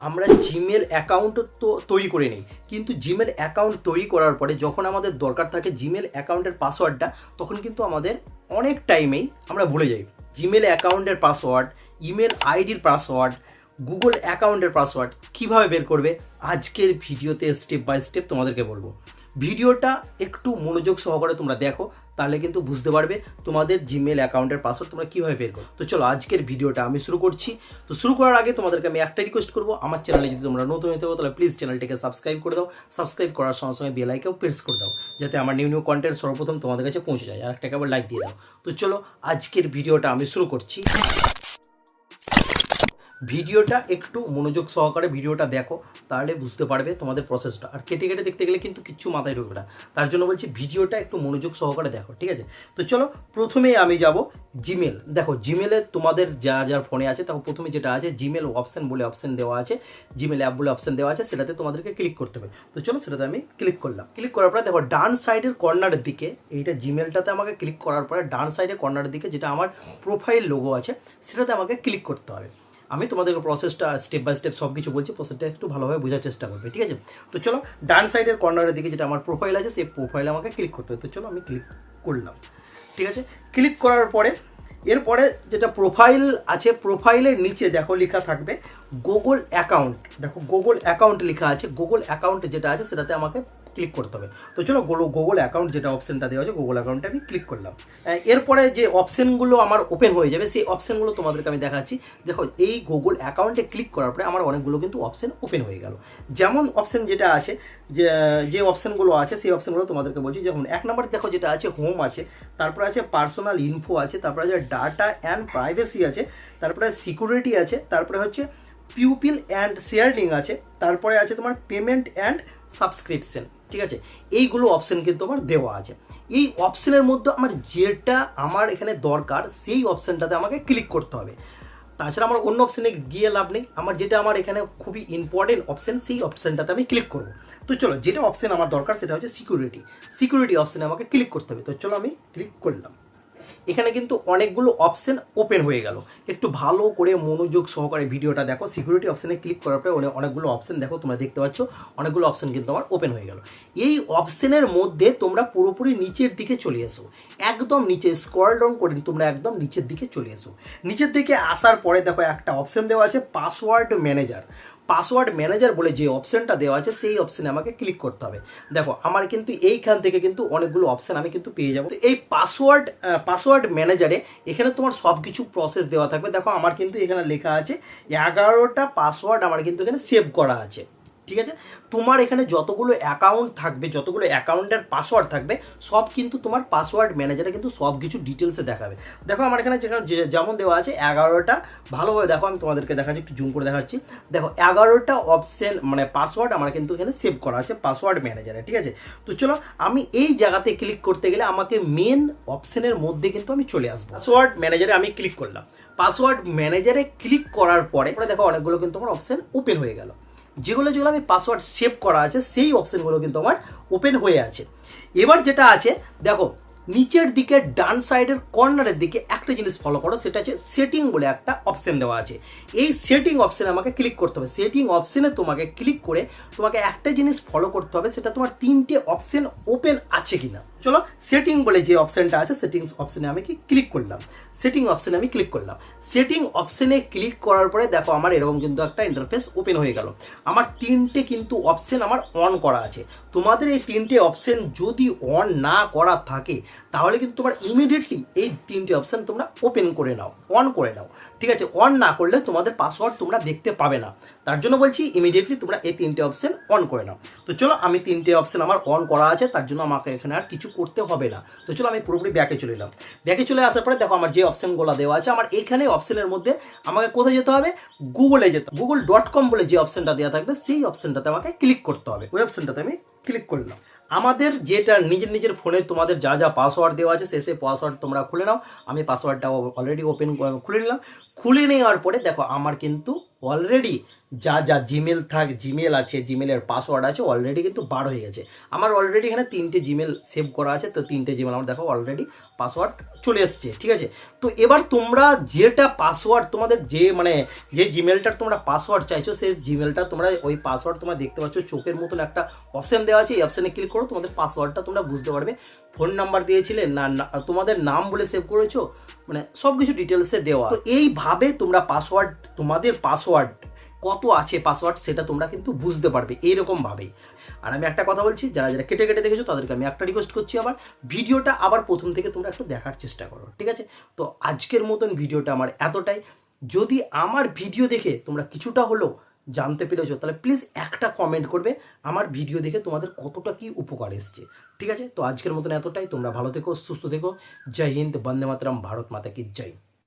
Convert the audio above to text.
আমরা Gmail account তো তৈরি করে নিই, কিন্তু জিমেল অ্যাকাউন্ট তৈরি করার পরে যখন আমাদের দরকার থাকে জিমেল অ্যাকাউন্টের পাসওয়ার্ডটা, তখন কিন্তু আমাদের অনেক টাইমেই আমরা ভুলে যাই জিমেল অ্যাকাউন্টের পাসওয়ার্ড, ইমেল আইডির পাসওয়ার্ড, গুগল অ্যাকাউন্টের পাসওয়ার্ড কীভাবে বের করবে আজকের ভিডিওতে স্টেপ বাই স্টেপ তোমাদেরকে বলবো। ভিডিওটা একটু মনোযোগ সহকারে তোমরা দেখো, তাহলে কিন্তু বুঝতে পারবে তোমাদের জিমেল অ্যাকাউন্টের পাসওয়ার্ড তোমরা কীভাবে বের করো। তো চলো আজকের ভিডিওটা আমি শুরু করছি। তো শুরু করার আগে তোমাদেরকে আমি একটা রিকোয়েস্ট করবো, আমার চ্যানেলে যদি তোমরা নতুন হতে হো তাহলে প্লিজ চ্যানেলটিকে সাবস্ক্রাইব করে দাও। সাবস্ক্রাইব করার সঙ্গে সঙ্গে বেল আইকনও প্রেস করে দাও, যাতে আমার নিউ কন্টেন্ট সর্বপ্রথম তোমাদের কাছে পৌঁছে যায়। আর একটা আবার লাইক দিয়ে দাও। তো চলো আজকের ভিডিওটা আমি শুরু করছি। ভিডিওটা একটু মনোযোগ সহকারে ভিডিওটা দেখো, তাহলে বুঝতে পারবে তোমাদের প্রসেসটা। আর কেটে কেটে দেখতে গেলে কিন্তু কিচ্ছু মাথায় ঢুকবে না, তার জন্য বলছি ভিডিওটা একটু মনোযোগ সহকারে দেখো, ঠিক আছে? তো চলো প্রথমে আমি যাব জিমেল। দেখো জিমেলে তোমাদের যার ফোনে আছে, তখন প্রথমে যেটা আছে জিমেল অপশান বলে অপশান দেওয়া আছে, জিমেল অ্যাপ বলে অপশান দেওয়া আছে, সেটাতে তোমাদেরকে ক্লিক করতে হবে। তো চলো সেটাতে আমি ক্লিক করলাম। ক্লিক করার পরে দেখো ডান সাইডের কর্নারের দিকে, এইটা জিমেলটাতে আমাকে ক্লিক করার পরে ডান সাইডের কর্নারের দিকে যেটা আমার প্রোফাইল লোগো আছে, সেটাতে আমাকে ক্লিক করতে হবে। আমি তোমাদেরকে প্রসেসটা স্টেপ বাই স্টেপ সব কিছু বলছি, প্রসেসটা একটু ভালোভাবে বোঝার চেষ্টা করবে, ঠিক আছে? তো চলো ডান সাইডের কর্নারের দিকে যেটা আমার প্রোফাইল আছে, সেই প্রোফাইলে আমাকে ক্লিক করতে হবে। তো চলো আমি ক্লিক করলাম, ঠিক আছে? ক্লিক করার পরে এরপরে যেটা প্রোফাইল আছে, প্রোফাইলের নিচে দেখো লেখা থাকবে গুগল অ্যাকাউন্ট। দেখো গুগল অ্যাকাউন্ট লেখা আছে, গুগল অ্যাকাউন্ট যেটা আছে সেটাতে আমাকে ক্লিক করতে হবে। তো চলো গুগল অ্যাকাউন্ট যেটা অপশানটা দেওয়া আছে, গুগল অ্যাকাউন্টে আমি ক্লিক করলাম। এরপরে যে অপশানগুলো আমার ওপেন হয়ে যাবে, সেই অপশানগুলো তোমাদেরকে আমি দেখাচ্ছি। দেখো এই গুগল অ্যাকাউন্টে ক্লিক করার পরে আমার অনেকগুলো কিন্তু অপশান ওপেন হয়ে গেল। যেমন অপশান যেটা আছে, যে অপশানগুলো আছে সেই অপশানগুলো তোমাদেরকে বলছি। যেমন এক নম্বর দেখো যেটা আছে হোম আছে, তারপরে আছে পার্সোনাল ইনফো আছে, তারপরে আছে ডাটা অ্যান্ড প্রাইভেসি আছে, তারপরে সিকিউরিটি আছে, তারপরে হচ্ছে পিউপিল অ্যান্ড শেয়ারিং আছে, তারপরে আছে তোমার পেমেন্ট অ্যান্ড সাবস্ক্রিপশন, ঠিক আছে? এইগুলো অপশান কিন্তু আমার দেওয়া আছে। এই অপশানের মধ্যে আমার যেটা আমার এখানে দরকার সেই অপশানটাতে আমাকে ক্লিক করতে হবে। তাছাড়া আমার অন্য অপশানে গিয়ে লাভ নেই, আমার যেটা আমার এখানে খুবই ইম্পর্টেন্ট অপশান, সেই অপশানটাতে আমি ক্লিক করব। তো চলো যেটা অপশান আমার দরকার সেটা হচ্ছে সিকিউরিটি অপশানে আমাকে ক্লিক করতে হবে। তো চলো আমি ক্লিক করলাম। এখানে কিন্তু অনেকগুলো অপশান ওপেন হয়ে গেল। একটু ভালো করে মনোযোগ সহকারে ভিডিওটা দেখো। সিকিউরিটি অপশানে ক্লিক করার পরে অনেকগুলো অপশান দেখো, তোমরা দেখতে পাচ্ছ অনেকগুলো অপশান কিন্তু আমার ওপেন হয়ে গেল। এই অপশানের মধ্যে তোমরা পুরোপুরি নিচের দিকে চলে এসো, একদম নিচে স্ক্রল ডাউন করে তোমরা একদম নিচের দিকে চলে এসো। নিচের দিকে আসার পরে দেখো একটা অপশান দেওয়া আছে পাসওয়ার্ড ম্যানেজার। পাসওয়ার্ড ম্যানেজার বলে যে অপশানটা দেওয়া আছে সেই অপশানে আমাকে ক্লিক করতে হবে। দেখো আমার কিন্তু এইখান থেকে কিন্তু অনেকগুলো অপশান আমি কিন্তু পেয়ে যাবো। এই পাসওয়ার্ড ম্যানেজারে এখানে তোমার সব কিছু প্রসেস দেওয়া থাকবে। দেখো আমার কিন্তু এখানে লেখা আছে 11টা পাসওয়ার্ড আমার কিন্তু এখানে সেভ করা আছে, ঠিক আছে? তোমার এখানে যতগুলো অ্যাকাউন্ট থাকবে, যতগুলো অ্যাকাউন্টের পাসওয়ার্ড থাকবে, সব কিন্তু তোমার পাসওয়ার্ড ম্যানেজারে কিন্তু সব কিছু ডিটেলসে দেখাবে। দেখো আমার এখানে যেমন দেওয়া আছে 11টা, ভালোভাবে দেখো আমি তোমাদেরকে দেখাচ্ছি, একটু জুম করে দেখাচ্ছি। দেখো 11টা অপশান মানে পাসওয়ার্ড আমার কিন্তু এখানে সেভ করা আছে পাসওয়ার্ড ম্যানেজারে, ঠিক আছে? তো চলো আমি এই জায়গাতে ক্লিক করতে গেলে আমাকে মেন অপশানের মধ্যে কিন্তু আমি চলে আসবো। পাসওয়ার্ড ম্যানেজারে আমি ক্লিক করলাম। পাসওয়ার্ড ম্যানেজারে ক্লিক করার পরে দেখো অনেকগুলো কিন্তু আমার অপশান ওপেন হয়ে গেল। যেগুলো আমি পাসওয়ার্ড সেভ করা আছে সেই অপশানগুলো কিন্তু আমার ওপেন হয়ে আছে। এবার যেটা আছে দেখো নিচের দিকে ডান সাইডের কর্নারের দিকে একটা জিনিস ফলো করো, সেটা হচ্ছে সেটিং বলে একটা অপশান দেওয়া আছে। এই সেটিং অপশানে আমাকে ক্লিক করতে হবে। সেটিং অপশানে তোমাকে ক্লিক করে তোমাকে একটা জিনিস ফলো করতে হবে, সেটা তোমার 3টে অপশান ওপেন আছে কিনা। চলো সেটিং বলে যে অপশানটা আছে সেটিংস অপশানে আমি ক্লিক করলাম। সেটিং অপশানে আমি ক্লিক করলাম। সেটিং অপশানে ক্লিক করার পরে দেখো আমার এরকম কিন্তু একটা ইন্টারফেস ওপেন হয়ে গেল। আমার 3টে কিন্তু অপশান আমার অন করা আছে। তোমাদের এই 3টে অপশান যদি অন না করা থাকে তাহলে কিন্তু তোমার ইমিডিয়েটলি এই 3টে অপশান তোমরা ওপেন করে নাও, অন করে নাও, ঠিক আছে? অন না করলে তোমাদের পাসওয়ার্ড তোমরা দেখতে পাবে না, তার জন্য বলছি ইমিডিয়েটলি তোমরা এই 3টে অপশান অন করে নাও। তো চলো আমি 3টে অপশান আমার অন করা আছে, তার জন্য আমাকে এখানে আর কিছু করতে হবে না। তো চলো আমি পুরোপুরি ব্যাকে চলে এলাম। ব্যাকে চলে আসার পরে দেখো আমার যে অপশানগুলো দেওয়া আছে, আমার এখানে অপশানের মধ্যে আমাকে কোথায় যেতে হবে, গুগলে যেতে হবে। google.com বলে যে অপশানটা দেওয়া থাকবে সেই অপশানটাতে আমাকে ক্লিক করতে হবে। ওই অপশানটাতে আমি ক্লিক করলাম। আমাদের যেটা নিজের ফোনে তোমাদের যা পাসওয়ার্ড দেওয়া আছে সেই পাসওয়ার্ড তোমরা খুলে নাও। আমি পাসওয়ার্ডটা অলরেডি খুলে নিলাম। খুলে নেওয়ার পরে দেখো আমার কিন্তু অলরেডি যা যা জিমেল আছে, জিমেলের পাসওয়ার্ড আছে অলরেডি কিন্তু বার হয়ে গেছে। আমার অলরেডি এখানে 3টে জিমেল সেভ করা আছে, তো 3টে জিমেল আমার দেখো অলরেডি পাসওয়ার্ড চলে এসছে, ঠিক আছে। তো এবার তোমরা যেটা পাসওয়ার্ড তোমাদের যে জিমেলটার তোমরা পাসওয়ার্ড চাইছো, সেই জিমেলটা তোমরা ওই পাসওয়ার্ড তোমরা দেখতে পাচ্ছ চোখের মতন একটা অপশন দেওয়া আছে, এই অপশানে ক্লিক করো, তোমাদের পাসওয়ার্ডটা তোমরা বুঝতে পারবে। ফোন নাম্বার দিয়েছিলে না, তোমাদের নাম বলে সেভ করেছো, সব কিছু ডিটেলসে দেওয়া। তো এইভাবে তোমরা পাসওয়ার্ড, তোমাদের পাসওয়ার্ড কত আছে পাসওয়ার্ড, সেটা তোমরা কিন্তু বুঝতে পারবে এইরকমভাবেই। আর আমি একটা কথা বলছি, যারা যারা কেটে কেটে দেখেছো তাদেরকে আমি একটা রিকোয়েস্ট করছি, আবার ভিডিওটা আবার প্রথম থেকে তোমরা একটু দেখার চেষ্টা করো, ঠিক আছে। তো আজকের মতন ভিডিওটা আমার এতটাই। যদি আমার ভিডিও দেখে তোমরা কিছুটা হলেও জানতে পেরেছো, তাহলে প্লিজ একটা কমেন্ট করবে আমার ভিডিও দেখে তোমাদের কতটা কি উপকার এসছে, ঠিক আছে। তো আজকের মতন এতটাই। তোমরা ভালো থেকো, সুস্থ থেকো। জয় হিন্দ, বন্দে মাতরম, ভারত মাতা কি জয়।